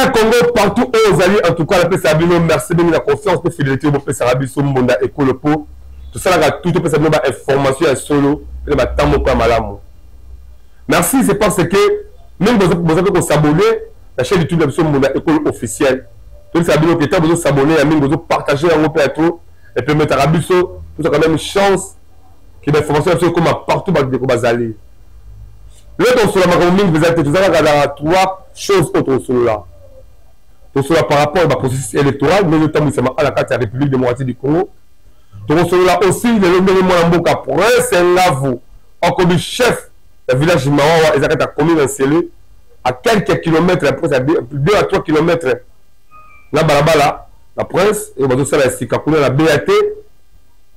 frère Congo partout où vous allez, en tout cas, la paix Sabino, merci de la confiance, de fidélité, au paix Sarabiso, Mbonda, École Po. Tout ça, là, tout le paix Sabino, information à solo, et ma tambo comme malamu. Merci, c'est parce que, même vous avez s'abonner, la chaîne YouTube de Mbonda, École officielle. Tout ça, Sabino, qui est besoin de s'abonner, à même, vous partager un peu à tout, et puis mettre à Rabiso, tout ça, quand même, une chance, que l'information est comme partout, dans le bazali. L'autre, sur la maroumine, vous avez trois choses autres là. Tout cela par rapport au processus électoral, mais notamment à la carte de la République démocratique du Congo. Tout cela aussi, le Mboka Prince Ngavo, comme chef du village de Mawa, et la commune Ncélé, à quelques kilomètres, à 2 à 3 kilomètres, là-bas, la Prince, et on va faire la Sikakuna, la BAT,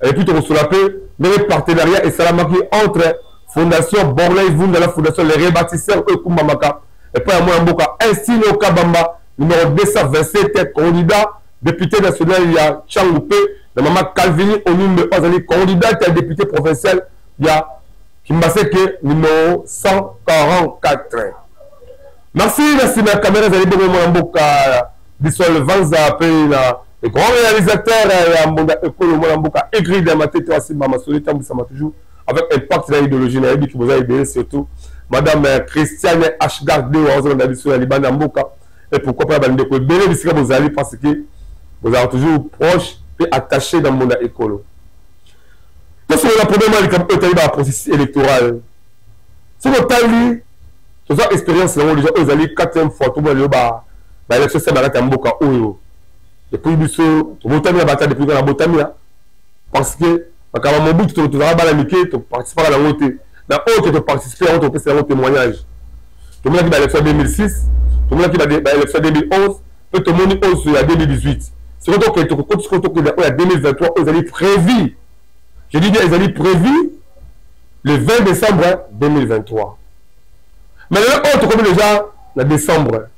et puis tout cela peut, mais les partenariats et Salamaki entre Fondation Borley Vunda, la Fondation Les Rebâtisseurs, Kumamaka, et puis à Mboka, ainsi au Kabamba, numéro 227, candidat, député national, il y a Changoupé, la maman Calvini, au numéro 1, candidat, il y a député provincial, il y a Kimbaseke, numéro 144. Merci, ma caméra, vous allez bien, mon Mboka, Bissol Vanza, le grand réalisateur, mon Mboka, écrit dans ma tête, aussi, Maman Solita, ça m'a toujours. Avec impact dans l'idéologie qui vous a aidé, surtout Madame Christiane Ashgardé, et pourquoi pas bénéficier de vos alliés parce que vous êtes toujours proches et attachés dans le monde écolo. Tout ce que la première fois, dans le processus électoral, si vous avez une expérience, les gens ont allé 4e fois, tout le monde a l'élection, c'est la Mboka. Et puis, vous avez la bataille depuis la Botanie, parce que quand mon but, tu vas participer à la montée. Dans autre, tu participes à un témoignage. Tout le monde qui a l'élection 2006, tout le monde qui a l'élection 2011, tout le monde qui a l'élection 2018. C'est quand tu as 2023, ils allaient prévu. Je dis bien, ils allaient prévu le 20 décembre 2023. Mais là, autre comme déjà, le décembre.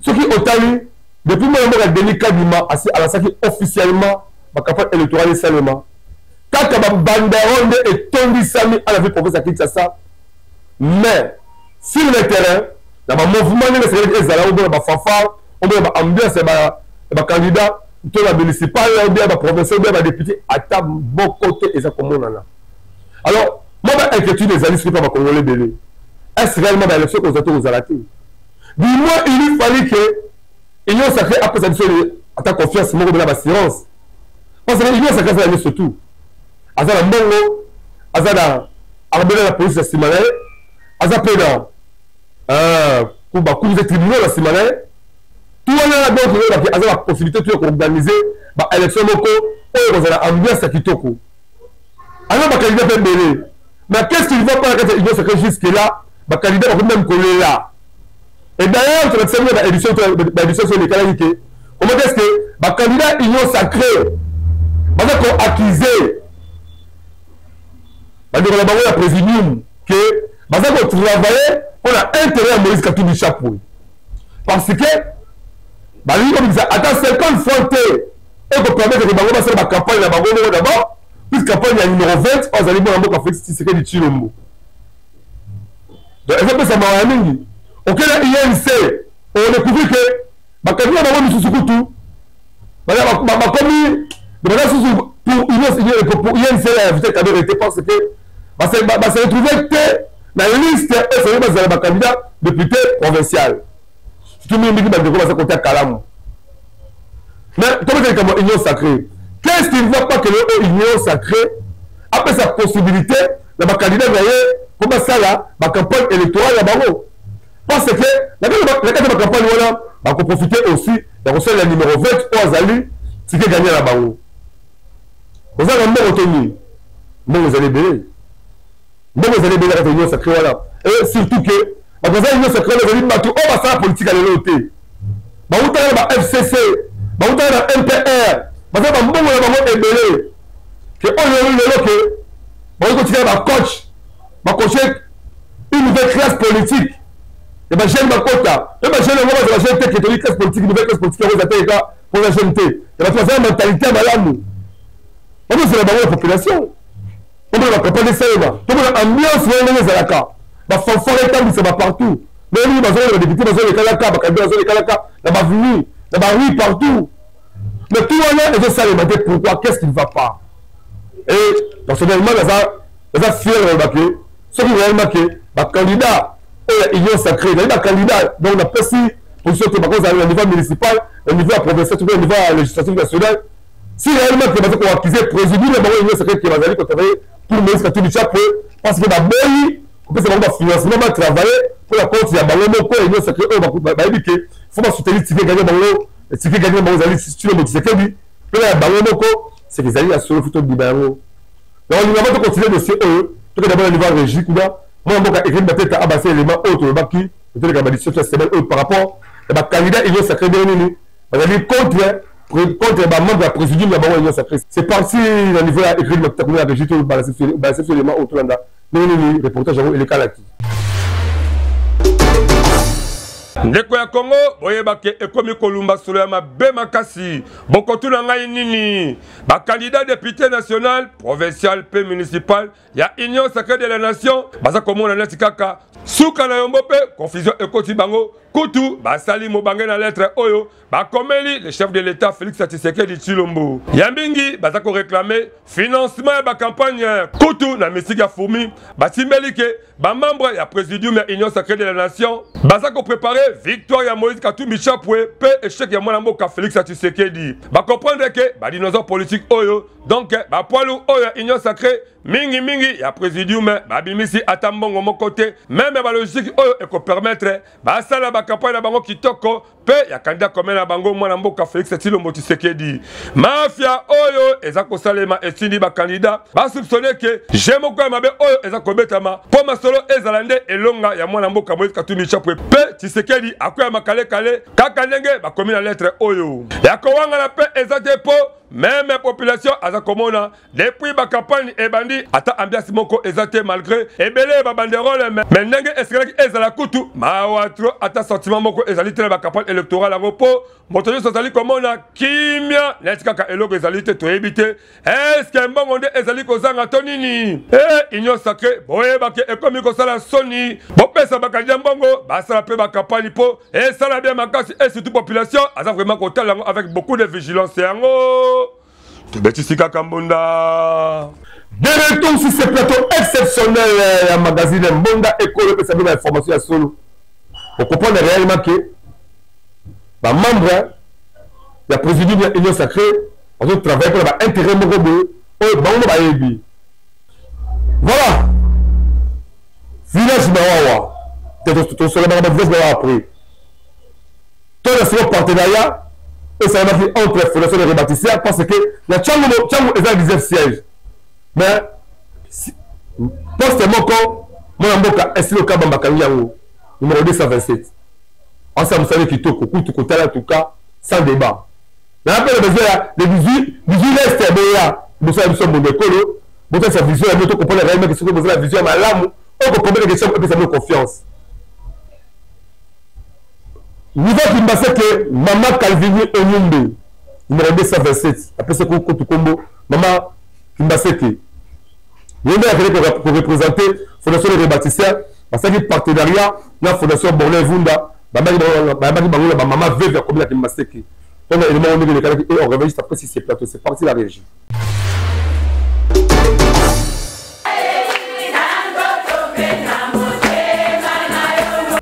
Ceux qui ont eu, depuis le moment où il y a quasiment à la SACI officiellement, la campagne électorale seulement. Quand il y a un banderon et tombé Sami à la vie professeur Kinshasa, mais sur le terrain, il y a un mouvement de l'État, on a un fanfare, on a une ambiance, un candidat, un municipal, un professeur, un député, à ta bon côté, et ça comme on en a. Alors, moi, l'inquiétude des alliés, c'est pas Congolais belé. Est-ce réellement dans l'élection qu'on s'attend aux alatés? Dis-moi, il lui fallait que l'Union sacrée, après sa mission, à ta confiance, moi, de la assurance. Parce que l'Union sacrée, c'est la mission surtout. Azala Mbongo, Azala Arbela la police à Simalais, Azala Pédan, Kouba tribunaux à Simalais, tout le monde a donc la possibilité de organiser l'élection locale où on a ambiance à Kitoko. Alors, le candidat peut mêler. Mais qu'est-ce qu'il ne va pas quand il va se jusque-là, le candidat va même coller là. Et d'ailleurs, tu vas te servir dans l'édition sur les calamités. Comment est-ce que le candidat union sacrée, maintenant qu'on accusé, la présidium que parce qu'on travaillait, on a intérêt à Moïse Katumbi Chapoui. Parce que, lui, comme il dit, attends 50 fois, et qu'on permet que Bango fasse la campagne d'abord, puisque la campagne il y a numéro 20, on allait voir un peu qu'à Félix Tshisekedi de Chilombo. Donc, ça m'a amené. Ok, là, INC, on a découvert que, quand il y a un Moussoussoukou, pour INC, la invité cadeau était parce que se retrouver que dans la liste, c'est un candidat député provincial. Tout le monde dit que c'est un côté à Kalam. Mais comment c'est comme union sacrée? Qu'est-ce qu'il ne voit pas que l'union sacrée, après sa possibilité, le candidat gagné, comme ça là, la campagne électorale là-bas. Parce que la carte de la campagne, on va profiter aussi de recevoir le numéro 20 pour Azali, c'est qui gagné là-bas. Vous avez un bon retenu. Bon, vous allez béler. Bon, vous allez béler la réunion sacrée, voilà. Et surtout que, dans la réunion sacrée, vous allez battre, on va faire la politique à l'éloté. Vous avez la FCC, vous avez la MPR, vous avez un bon moment ébélé. Que on a eu le que, vous continuez à coach, à coacher une nouvelle classe politique. Et bien, j'aime ma quota. Et bien, j'aime la jeune qui est une classe politique, une nouvelle classe politique, vous avez pour la jeune. Et bien, tu as une mentalité à malade. On veut se la population. On veut la campagne de Saïba. On veut l'ambiance, on veut les alaka. La fanfare est ça va partout. Mais nous, les députés, les Kalaka, les candidats, les Kalaka, la Bavini, la Barui partout. Mais tout le monde, ils ont ça demandé pourquoi, qu'est-ce qui ne va pas. Et personnellement, ils ont fier de le ceux qui ont marqué, les candidats, ils ont sacré, les candidats, donc on a pas si, pour ceux qui ont au niveau municipal, au niveau provincial, au niveau législatif national, si réellement que vous accusez le président, ils ont sacré qui va aller travailler pour le ministre du chapeau, parce que la bonne, on peut savoir le financement, travailler pour la compte, il y a un mot, ils ont sacré, il faut pas soutenir le ticket gagné dans l'eau, le ticket gagné dans l'eau, si tu le motives, c'est qu'ils allaient à ce photo de Libéro. Donc, nous avons continué de ces eux, tout d'abord au niveau régie, moi, je vais écrire peut-être à abaisser les mains autres, le baki, peut-être que la malédiction par rapport à candidat, ils ont sacré des unis. On a dit contre les membres de la présidium, ils ont sacré. C'est parti au niveau de écrire la régie, tout balancer sur les mains autres, les reportages et les calaki. ndeko ya Congo boyebake ekomi kolumba solo ya mabe makasi bokotuna ngai nini bakandidat député national provincial pe municipal ya union sacrée de la nation baza komona neti kaka suka na yombo pe confusion ekoti bango kutu basali mobange na lettre oyo bakomeli le chef de l'état Félix Tshisekedi Tshilombo yambingi baza ko réclamer financement ya ba campagne kutu na misika fourmi basimbeli ke ba membre ya présidium ya union sacrée de la nation baza ko préparer victoire ya Moïse Katumbi Chapwe pe échec ya mwana mboka Félix Tshisekedi ba comprendre ke ba dinosaure politique oyo donc ba poilu oyo ya union sacrée mingi ya présidium ba bimisi atambongo mokote même ba logique oyo eko permettre ba sala ba campagne na bango kitoko pe ya candidat comme na bango mwana mboka Félix Tshisekedi mafia oyo eza ko salema esindi ba candidat ba soupçonner que jemoko ya mabe oyo eza ko betama po masolo ezalande elonga ya mwana mboka Moïse Katumbi Chapwe pe Tshisekedi akoya makale kale kaka ndenge ba komi na lettre oyo ya ko wanga na pe ezate po même population aza komona depuis ba campagne ebandi ata ambiance moko ezate malgré ebele ba banderole mais ndenge eskelaki ezala kutu mawatro ata sentiment moko ezali tele ba campagne électorale à repos moto nyonso azali komona kimia neti kaka eloko ezali te toyebi te est-ce que mbongo nde ezali kozanga to nini union sacrée boyebake ekomi kosala soni bopesa bakandidat mbongo basala pe ba campagne po esala bien makasi et surtout population aza vraiment kotala yango avec beaucoup de vigilance yango Betisika Kambunda. De retour sur ce plateau exceptionnel à magazine Mbonda École et sa nouvelle information à solo. On comprend réellement que les membres de la présidium de l'Union sacrée ont travaillé pour l'intérêt de l'Union. Voilà. Village Mawawa. Tout cela va village Mawawa après. Tout le partenariat. Et ça va faire entre les fondations de rebâtisseurs parce que la Tchangou est un 19 siège. Mais, postement comme mon amboka est le cas Bambakanyango, numéro 227. Ensemble, vous savez qu'il toque au coup, tout côté en tout cas, sans débat. Mais après, les 18 est là, vous savez, nous sommes dans le colo, vous savez, sa vision, nous comprenons réellement que c'est la vision à l'âme, on comprend les questions et puis ça nous confiance. Niveau qui m'a fait que Maman Calvini Onyumbe, numéro 227, après ce qu'on compte combo, Maman qui m'a fait que nous avons pour représenter la Fondation des rebâtisseurs, parce que partenariat, la Fondation Borlé Vunda, Maman Veve, comme il m'a fait que. Donc, on réveille juste après si c'est plateau, c'est parti la régie.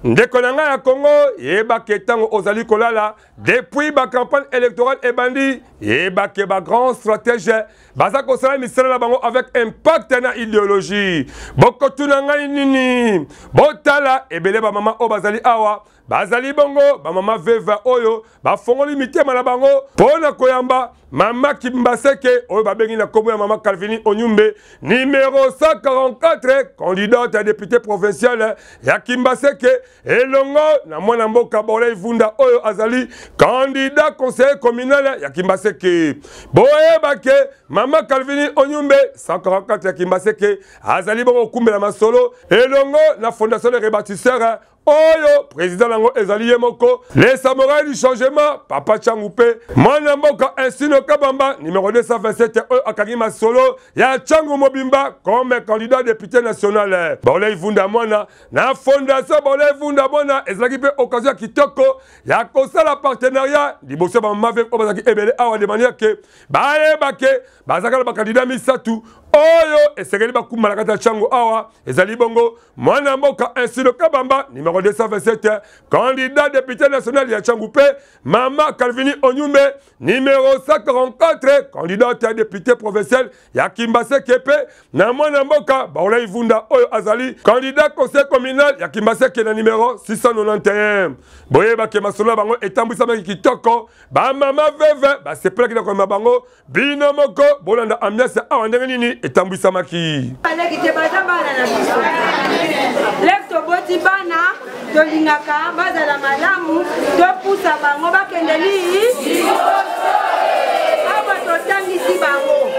Ndeko na ngai ya Congo yebake tango ozali kolala depuis ba campagne électorale ebandi yebake ba grand stratège baza kosala misala na bango avec impact na idéologie bokotuna ngai nini botala ebele ba mama o bazali awa bazali bongo ba mama veva oyo ba fongoli mitema na bango pona koyamba mama Kimbaseke oyo babengi na kombo ya mama Calvini Onyumbe numéro 144 candidate à député provincial ya Kimbaseke elongo na mwana mboka Borlé Vunda oyo azali candidat conseiller communal ya Kimbaseke boyebake mama Calvini Onyumbe 144 ya Kimbaseke azali bongo kumbela masolo elongo na fondation de rebâtisseurs oyo président nango ezali ye moko les samouraïs du changement papa Tchangoupe mwana mboka Insino Kabamba numéro 227 oyo akangi masolo ya Tchangu Mobimba comme candidat député national Baolé Vunda mwana na fondation Baolé Vunda mwana ezalaki pe occasion kitoko ya kosala partenariat liboso ba mave obazaki ebele awa de manière que bayebake bazaka ba candidat misatu oyo esengeli bakuma na kata Tchangu awa ezali bongo mwana mboka Insino Kabamba numéro 227 candidat député national ya Tchangoupe Mama Calvini Onyumbe numéro 144 candidate à député provincial ya Kimbase Kepe na mwana mboka Baolé Vunda oyo azali candidat conseil communal ya Kimbase Ke na numéro 691 boyeba ke masolo bango etambwisama kitoko ba mama veve ba sepela kina kwa bango bino moko bolanda ambiance awa ndenge nini etambwisamaki Lefto boti bana tolingaka bazala malamu topusa bango bakendeli aba totangisi bango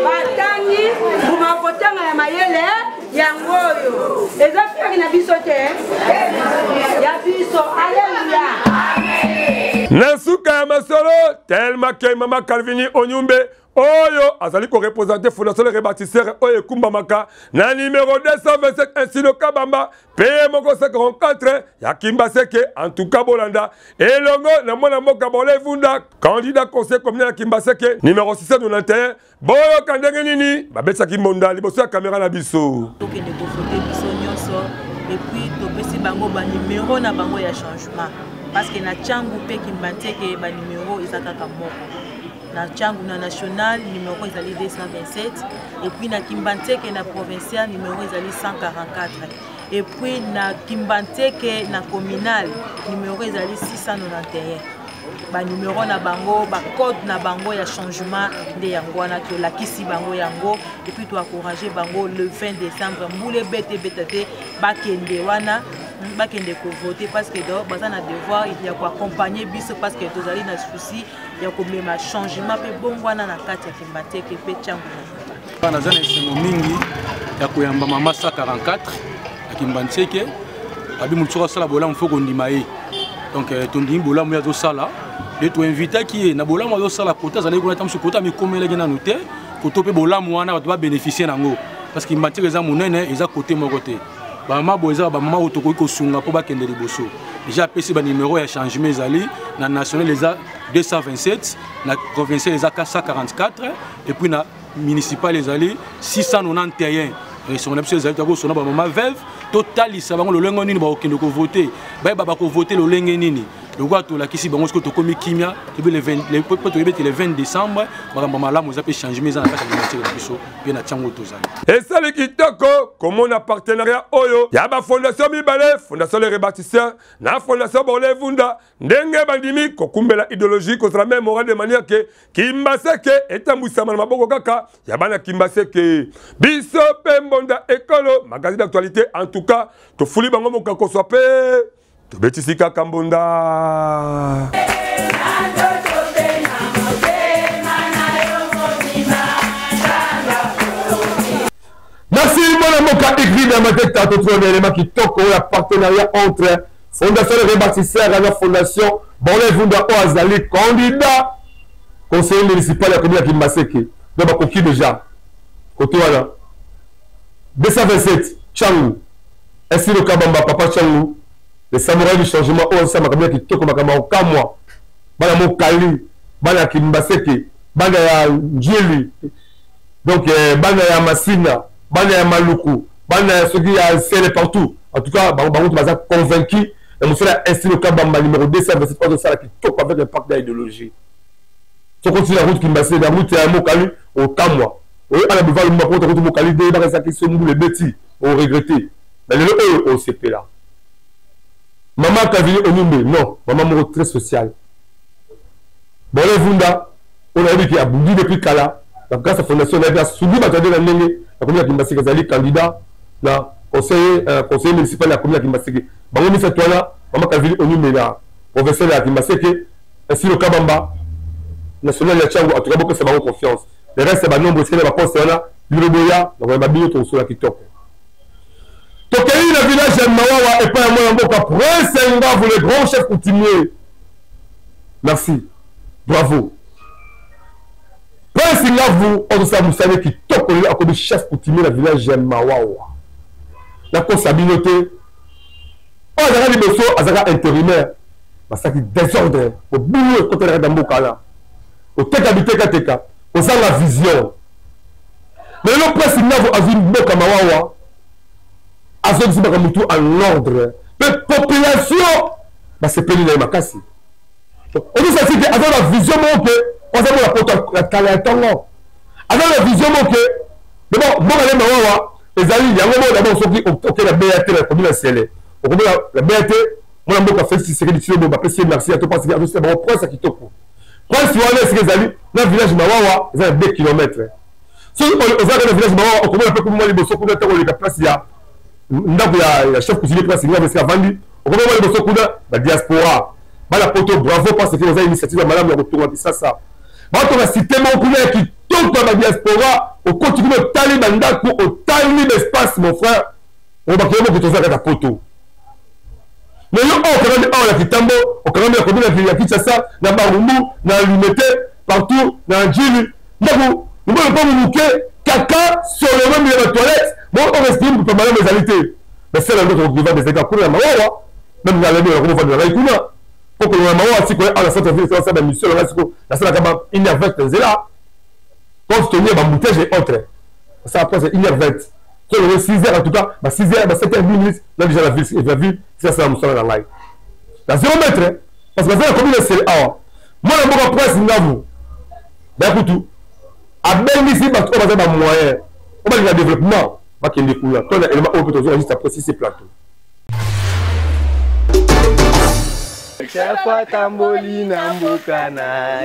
batangi bumakotanga ya mayele yangoyo eza fiki na biso te ya biso aleluya nasuka ya masolo tellement que Mama Calvini Onyumbe oyo azali ko représenter fondation les rebâtisseurs oyo ekumbamaka na numéro 227 Insino Kabamba paye moko 54 ya Kimbase Ke en tout cas bolanda elongo na mwana mboka Baolé Vunda candidat conseil communal ya Kimbase Ke numéro 691 boyo kandenge nini babetsaki monda liboso ya caméra na biso tokende kovote biso nyonso et puis topesi bango ba numéro na bango ya changement parce que na Tchangoupé Kimbase Ke ba numéro ezakaka moko na Tchangu na national numéro ezali 227 et puis na Kimbase Ke na provincial numéro ezali 144 et puis na Kimbase Ke na communal numéro ezali 691 ba numéro na bango ba code na bango ya changement de yango wana to la kisi bango yango et puis to encourager bango le 20 décembre mbule bete betate bakende wana bakende ko voter parce que do bazana devoir il y a ko accompagner biso parce que tozali na souci ya ko mema changement pe bongwana na kati ya Kimbase Ke pe Tchangu bana zana esengo mingi ya koyamba mama 144 ya Kimbase Ke abi mutsoka sala bola mfoko ndima ye donc tondi bola mu ya zo sala de to inviter qui na bola mu zo sala kota zana ko na tamsu kota mi komela gena note koto pe bola mu wana ba bénéficier nango parce que Kimbase Ke za munene eza côté moko te ba mama boza ba mama otoko ko sunga po ba kende liboso déjà pesi ba numéro ya changement ezali na national les 227 na provincial les 144 et puis na municipal ezali 691 et son option ezali ko sona ba mama veuve total isa bango lolengo nini ba okende ko voter ba ko voter lolengo nini le roi to la kisi bango ko to komi kimia depuis le 20 décembre ba malamu za pe changement za na kati ya Kimbase biso pe na Tchangu tozali et ça le kitoko comme on a partenariat oyo ya ba fondation mibale fondation les rebâtisseurs na fondation Baolé Vunda ndenge bandimi ko kumbela idéologie ko tra même moral de manière que Kimbase Ke etambwisama na maboko kaka ya bana Kimbase Ke biso pe mbonda ekolo magazine d'actualité en tout cas to fuli bango mokako soit pe to betisi kaka mbonda merci mon amour écrit dans ma tête à tout un élément qui toque la partenariat entre fondation les rebâtisseurs et la fondation Baolé Vunda Oazali candidat conseiller municipal de la commune de Kimbase Ke donc ba koki déjà côté voilà 227 Tchangu Insino Kabamba papa Tchangu les samouraïs du changement on ça makabila kitoko makama okamwa bana mokali bana Kimbase Ke bana ya Njeli donc bana ya Masina bana ya Maluku bana ya soki ya sele partout en tout cas bango baza convaincu et monsieur la Insino Kabamba numéro 227 pas de ça kitoko avec un pacte d'idéologie so continue la route Kimbase la route ya mokali okamwa on a besoin de moi pour mokali de ba ça qui sont les bêtis on regretter mais le OCP là Maman Calvini Onyumbe, non, maman moro très social. Baolé Vunda, on a dit qu'il y a bougé depuis Kala, grâce à la fondation, on a subi la commune de Kimbase Ke candidat, conseiller municipal de la commune de Kimbase Ke. Bango mi cette là, maman Calvini Onyumbe là, professeur de Kimbase Ke, Insino Kabamba, national de Tchangu, en tout cas beaucoup c'est ma confiance. Le reste c'est ma nombre, c'est ma poste là, Biloboya, donc on a bien ton sur la TikTok. Tokei le village de Mawawa et pas un mot Prince Ngavu, le grand chef coutumier. Merci. Bravo. Prince Ngavu, on sait Moussane qui toque comme chef coutumier le village de Mawawa. La constabilité. On a des besoins, on a intérimaire. Parce que désordre. Au bout côté de Mokala. Au teka biteka teka. On a la vision. Mais le Prince Ngavu a vu une boka Mawawa. En ordre. Mais population, c'est pénible dans ma casse. On dit ça, c'est qu'avec la vision, on a la talent. Avec la vision, mais bon, bon, les amis, il y a un moment d'abord, on a la BAT, la commune à CL. On a la BAT, moi, je vais faire ce que je vais merci à toi parce que c'est bon, point ça qui toque. Quand si on est les amis, dans le village de Mawawa, c'est 2 km. Si on va dans le village de Mawawa, on commence un peu comme moi, les bossos, pour le temps où les places, il y a. Ndaku ya chef coutumier place Ngavu c'est vendu on va voir le bosso kuda la diaspora bala poto bravo parce que vous avez initiative à madame ya retour ça ba to la cité mon kuda qui toute la diaspora au continue de taliban ndaku au tali l'espace mon frère on va créer beaucoup de choses à poto mais yo on quand même la kitambo on quand même la commune ya Kinshasa na Barumbu na Limete partout na Njili ndaku nous ne pas nous caca sur le même de la toilette. Bon, on estime pour madame les alités. Mais c'est la nôtre qui va des écarts pour la Mawawa. Même dans la maison, on va de la Raikuna. Pour que la Mawawa, si on a la centre-ville, c'est la mission, la salle à innervette, c'est là. Quand tu tenais ma bouteille, j'ai autre. Ça après, c'est innervette. Sur le 6h, en tout cas, 6h, 7h, 10 minutes, là déjà la ville, c'est ça, la moussole dans l'ail. La 0 mètre, parce que la commune, c'est là. Moi, la bonne presse, Ngavu. Ben, écoute, à même ici, parce qu'on va faire un moyen. On va dire le développement. On va qu'il y ait des couleurs. On a élément au peut juste après ces plateaux. Chef Tamboli Nambukana.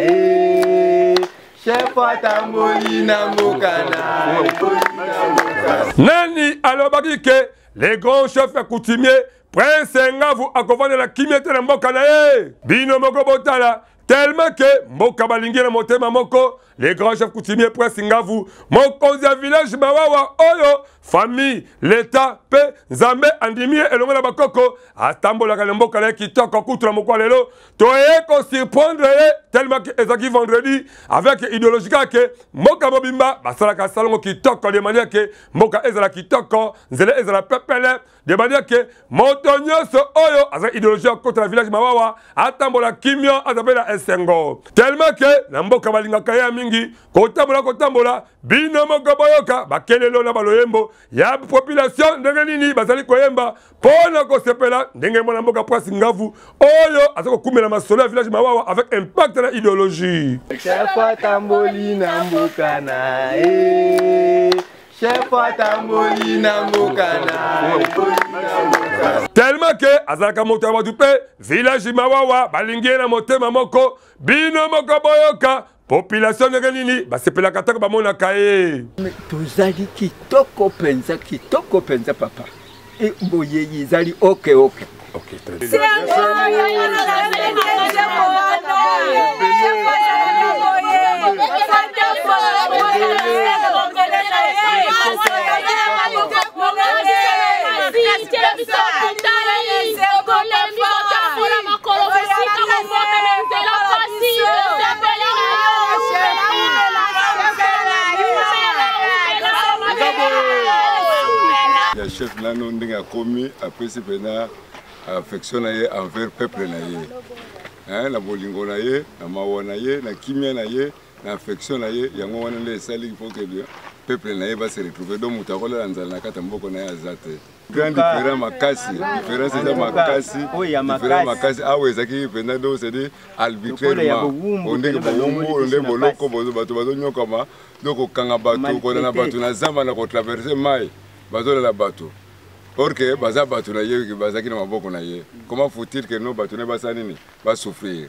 Chef Tamboli Nambukana. Nani alobaki ke les grands chefs coutumiers Prince Ngavu akovane la kimete na mboka na ye. Bino moko botala. Tellement que Mboka balingi na motema moko les grands chefs coutumiers Prince Ngavu mokonzi ya village Mawawa oyo famille l'état pe nzambe andimi elongo na bakoko atambolaka na mboka na kitoko kutula moko lelo toye ko surprendre tellement que ezaki vendredi avec idéologie que mboka mobimba basalaka salongo kitoko de manière que mboka ezala kitoko nzele ezala pepele de manière que montonyoso oyo azaki idéologie contre la village Mawawa atambola kimio azabela esengo tellement que na mboka balingaka ya mingi kotambola bino moko boyoka bakelelo na baloyembo ya population ndenge nini bazali koyemba pona kosepela ndenge mwana mboka Prince Ngavu oyo azako kumela masolo ya village Mawawa avec impact na idéologie Chef Tamboli Nambukana. Chef Tamboli Nambukana. Tellement que azalaka moto ya badupe village Mawawa balingi na motema moko bino moko boyoka population ndenge nini basepelaka taka bamonaka ye tozali kitoko penza papa e boyeyi ezali ok Le chef Nano Ndinga Komi après c'est pendant affection envers peuple naie. Na bolingo naie, na mawa naie, na kimia naie, na affection naie, yango wana le sali faut que le peuple naie va se retrouver donc mutakola nzala na kata mboko naie azate. Grand différent makasi, différence c'est makasi. Différent makasi awe zaki pendant donc c'est dit arbitrairement. On dit que on dit boloko bozo bato bazo nyokama donc kanga bato ko na bato na zamba na ko traverser mai. Bazo la bateau. Or que baza bateau na ye bazaki na maboko na ye. Comment faut-il que nos bateaux ne basa nini va souffrir.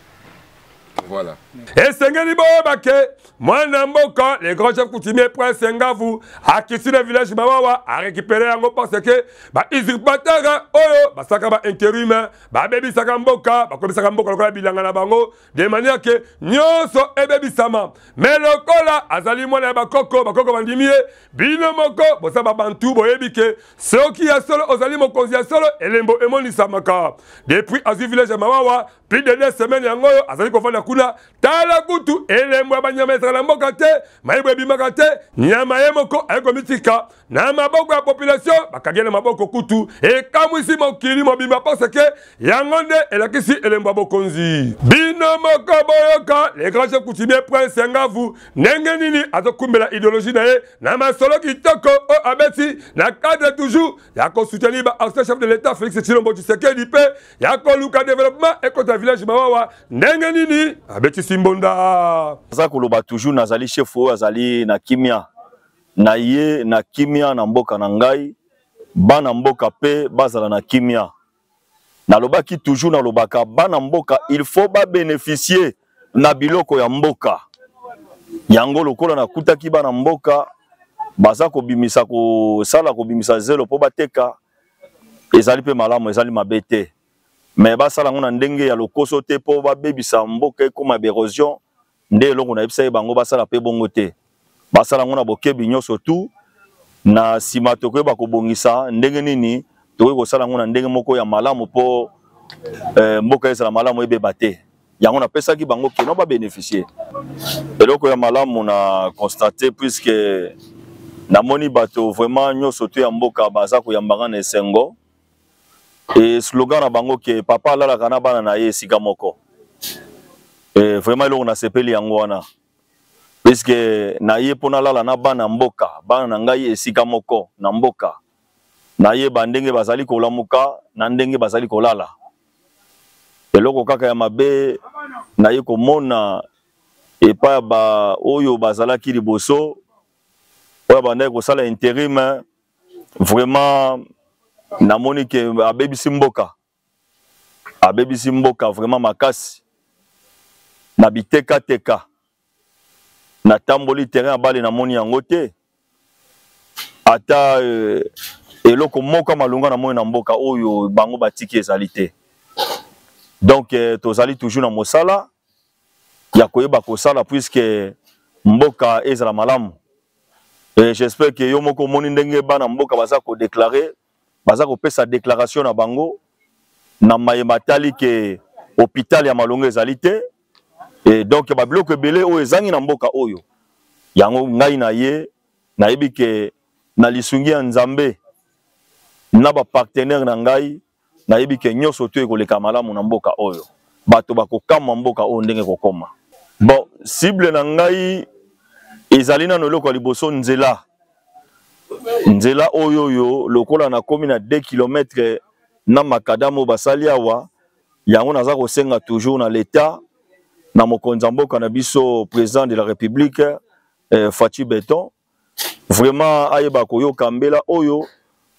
Voilà. Et sengeli boyeba ke Mwana mboka, les grands chefs coutumiers Prince Ngavu, a quitté le village Mawawa, a récupéré un mot parce que, bah, Izripatara, oh, bah, ça va intérim, bah, baby Sakamboka, bah, comme Sakamboka, le bilanga na bango, de manière que, nyonso et baby sama. Mais le kola, azali mwana bakoko, bakoko bandimie, bino moko, bo sa babantu, bo ebike, ceux qui a solo, ozali mokonzi ya solo, elembo emoni samaka. Depuis Azu village Mawawa, plus de 2 semaines yangoyo, azali kofana kuna, tala kutu, elembo ya banyama la mboka te, maibwe bimaka te, nyama ye moko ayeko mitika, na maboko ya population, bakagene maboko kutu, e kamwisi mokili mobimba parce que, yangonde elakisi elembo bokonzi. Bino moko boyoka, les grands chefs coutumiers Prince Ngavu, nenge nini azokumbela idéologie na ye, na masolo kitoko o abeti, na cadre toujours, yako soutenir ba ancien chef de l'État Félix Tshilombo Tshisekedi pe, yako luka développement et contre village Mawawa, nenge nini abeti simbonda. Zakoloba toujours nazali chef o azali na kimia. Na ye na kimia na mboka na ngai, bana mboka pe bazala na kimia. Nalobaki toujours nalobaka bana mboka il faut ba bénéficier na biloko ya mboka. Yango lokola na kutaki bana mboka baza ko bimisa ko sala ko bimisa zelo po bateka ezali pe malamu ezali mabete. Mais basala ngona ndenge ya lokoso te po ba bebisa mboka ekoma érosion nde eloko na yebisa bango basala pe bongo te. Basala ngona bokebi nyonso tu na sima tokoyeba kobongisa ndenge nini tokoki kosala ngona ndenge moko ya malamu po mboka ezala malamu ebeba te. Yango napesaki bango keno ba bénéficier. Eloko ya malamu na constater puisque namoni bato vraiment nyonso tu ya mboka baza koyambanga na esengo. Et slogan na bango ke papa lala kana bana na ye esika moko. Vraiment eloko na sepeli yango wana. Puisque na ye pona lala na bana mboka, bana na ngai esika moko na mboka. Na ye bandenge bazali kolamuka, na ndenge bazali kolala. Eloko kaka ya mabe na ye komona epa ba oyo bazalaki liboso oyo bandai kosala intérim vraiment namoni ke abebisi mboka vraiment makasi na biteka teka na tamboli terrain bale namoni yango te ata eloko moko malunga namoni na mboka oyo bango batiki ezali te. Donc tozali toujours na mosala ya koyeba kosala puisque mboka ezala malamu. Et j'espère que yo moko moni ndenge bana mboka baza ko déclarer baza ko pesa déclaration na bango na mayema tali ke hôpital ya malonga ezali te. Et donc ba biloko ebele o ezangi na mboka oyo yango ngai na ye na yebi ke na lisungi ya Nzambe na ba partenaire na ngai na yebi ke nyonso to ekoleka malamu na mboka oyo bato bakokama mboka oyo ndenge kokoma. Bon cible na ngai ezali na noloko ya liboso nzela oyo yo lokola na komi na 2 km na makadamo basali awa yango naza kosenga toujours na l'état na mokonzi mboka na biso président de la République Fatou Beton vraiment ayeba koyoka mbela oyo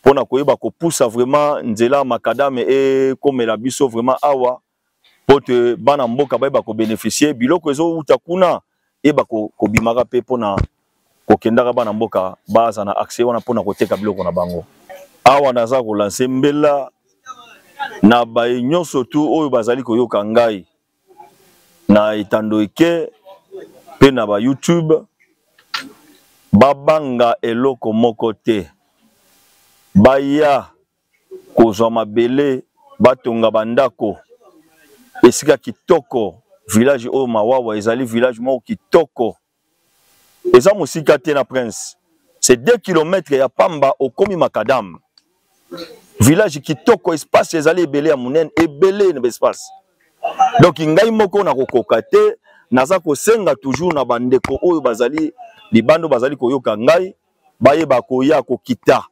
pona koyeba kopousa vraiment nzela makadame e komela biso vraiment awa pote bana mboka bayeba ko bénéficier biloko ezo uta kuna eba ko bimaka pe pona kokendaka bana mboka baza na accès wana pona koteka biloko na bango awa naza ko lancer mbela na bayi nyonso tu oyo bazali koyoka ngai na itando eke pe na ba YouTube babanga eloko moko te baya kozwa mabele batonga bandako esika kitoko village o Mawawa ezali village moko kitoko eza musika te na Prince c'est 2 km ya pamba okomi makadam village kitoko espace ezali ebele ya munene ebele na espace. Donc ngai moko na kokoka te naza kosenga toujours na bandeko oyo bazali libando bazali koyoka ngai bayeba koya kokita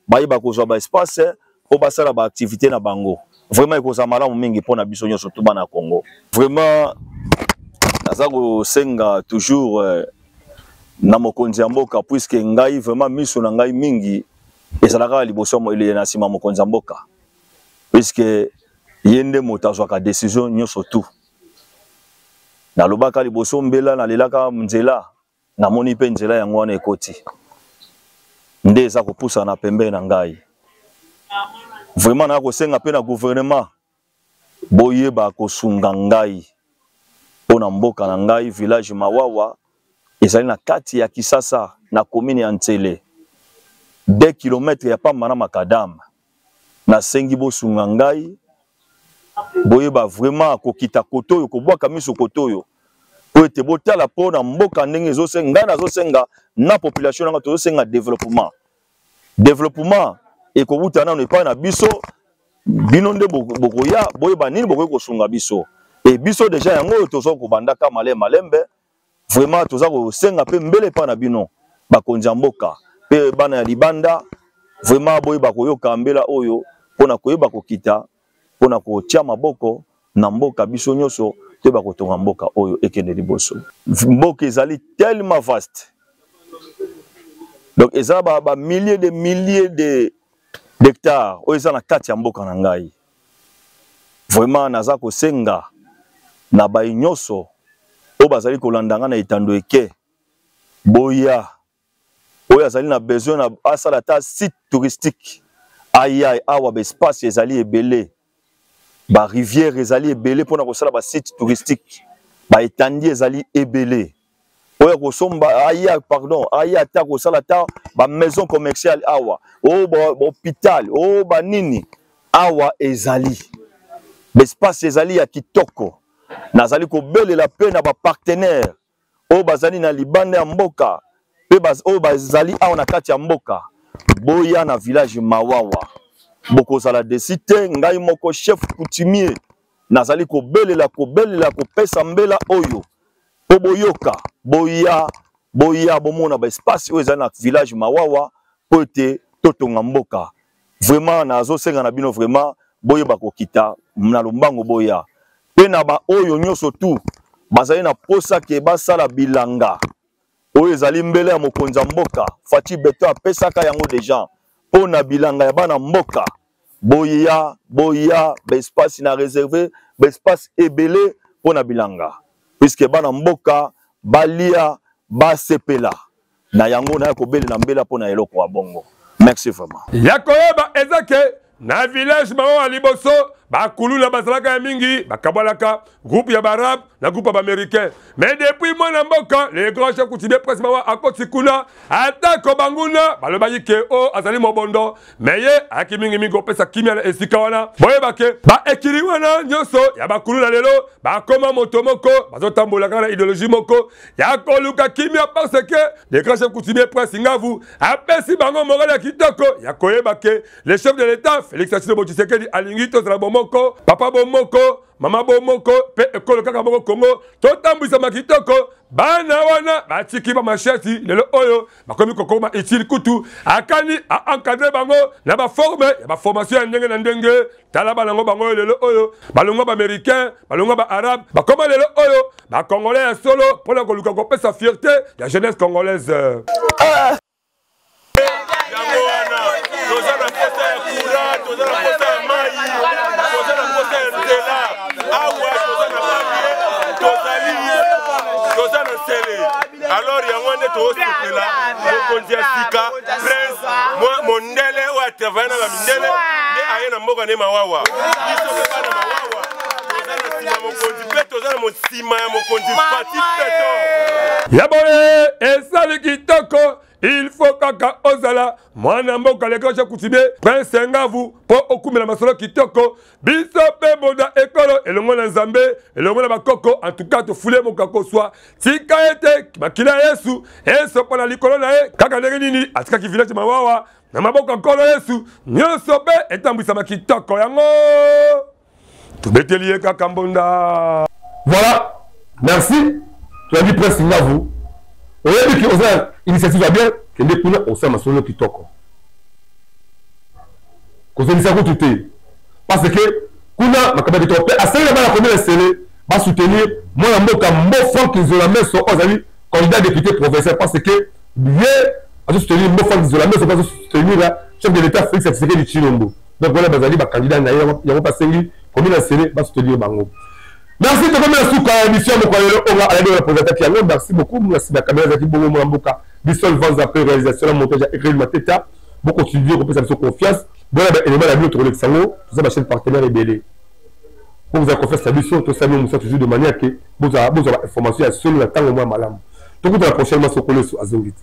bayeba kozwa ba espace po basala ba activité na bango vraiment ekoza malamu mingi pona biso nyonso to bana Congo. Vraiment naza kosenga toujours na mokonzi ya mboka puisque ngai vraiment miso na ngai mingi ezalaka liboso mo ile na sima mokonzi ya mboka puisque yende motazwaka décision nyonso tu na lobaka liboso mbela na lelaka nzela na moni pe nzela yango wana ekoti nde eza kopusa na pembe na ngai vraiment na kosenga pe na gouvernement boyeba kosunga ngai pona mboka na ngai village Mawawa ezali na kati ya Kisasa na commune ya Ntsele 2 km ya pamba na makadam na sengi bosunga ngai boyeba vraiment kokita kotoyo kobwaka miso kotoyo po ete botala pona mboka ndenge ezosenga na zosenga na population nanga tozosenga développement ekobuta nano epai na biso bino nde bokoya boyeba nini bokoyi kosunga biso e biso deja yango tozo kobandaka malembe vraiment toza kosenga pe mbele epai na bino bakonzi ya mboka pe bana ya libanda vraiment boyeba koyoka mbela oyo pona koyeba kokita pona kotia maboko na mboka biso nyonso toyeba kotonga mboka oyo ekende liboso mboka ezali tellement vaste donc eza ba milliers d'hectares oyo eza na kati ya mboka na ngai vraiment naza kosenga na bayi nyonso oyo bazali kolandanga na etando eke boya oyo azali na besoin na asala ta site touristique aïe awa ba espace ezali ebele ba rivière ezali ebele pona kosala ba site touristique ba etandi ezali ebele oyo kosomba aïe ta kosala ta ba maison commerciale awa o ba hôpital o ba nini awa ezali ba espace ezali ya kitoko nazali kobelela pe na ba partenaire o bazali na libanda ya mboka pe o bazali awa na kati ya mboka boya na village Mawawa bokozala desite ngai moko chef coutumier nazali kobelela kopesa mbela oyo po boyoka boya bomona ba espace oyo ezali na village Mawawa po ete totonga mboka vraiment nazosenga na bino vraiment boyeba kokita na lombango boya pe na ba oyo nyonso tu bazali na posa ke basala bilanga oyo ezali mbele ya mokonzi ya mboka Fati Beto apesaka yango deja po na bilanga ya bana mboka boya ba espace na réservé ba espace ebele po na bilanga puisque bana mboka balia basepela na yango na kobele na mbela po na eloko wa bongo. Merci vraiment. Yakoyeba ezake na village Mawawa liboso bakulula bazalaka ya mingi bakabalaka groupe ya barab na groupe ya américain mais depuis mwana mboka les grands chefs coutumiers presse Mawawa akoti kuna atako banguna balobaki ke o azali mobondo mais ye aki mingi opesa kimia na esika wana boyebake ba ekiri wana nyonso ya bakulula lelo bakoma moto moko bazotambola na idéologie moko ya koluka kimia parce que les grands chefs coutumiers presse ngavu apesi bango morale ya kitoko ya koyebake les chefs de l'état Félix Tshisekedi alingi tozala bomoko papa bomoko mama bomoko pe ekolo kaka moko Kongo totambwisa makitoko bana wana batiki ba macheti lelo oyo bakomi kokoma itili kutu akani a encadrer bango na ba forme ya ba formation ya ndenge na ndenge tala bango bango lelo oyo balongo ba américain balongo ba arabe bakoma lelo oyo ba congolais ya solo pour la koluka kopesa fierté ya jeunesse congolaise. Alors, il y a un moment où il y a Sika, Prince, moi, mon délai, ou à travailler dans la mindele, et à un amour à Mawawa. Ils sont pas dans Mawawa. Yaboye, et ça le kitoko, il faut kaka ozala, mwana mboka le grand chef coutumier, prince ngavu, po okumela masolo kitoko, biso pe bonda ekolo, elongo na nzambe, elongo na bakoko, en tout cas to foule mo kako swa, tika ete, makila yesu, eso pona likolo na e, kaka ndenge nini, atika ki village Mawawa, na maboka nkolo yesu, nyonso pe etambwisa makitoko yango. Voilà, merci. Tu as dit presque là vous. On a dit que l'initiative va bien, que les poulets au sein de son qui toque. Parce que Kuna, ma camarade de ton père, à ce moment-là, la commune va soutenir moi, la Franck Isolamé, son candidat député professeur, parce que bien, à soutenir Franck Isolamé, son candidat soutenir le chef de l'État, Félix Tshisekedi Tshilombo. Donc voilà, Bazali, candidat, il n'y a pas passé, commune va soutenir Bango. Merci de comme la souka émission de Koyolo on a allé la présenter qui a merci beaucoup merci la caméra qui bongo mboka Bissol Vans après réalisation la montage écrit Mateta beaucoup continuer qu'on peut ça confiance bon élément la notre Alexandre tout ça ma chaîne partenaire rebelle pour vous avoir confiance la mission tout ça nous toujours de manière que vous avez information sur la temps au moins malam donc dans la prochaine fois sur Azongiti.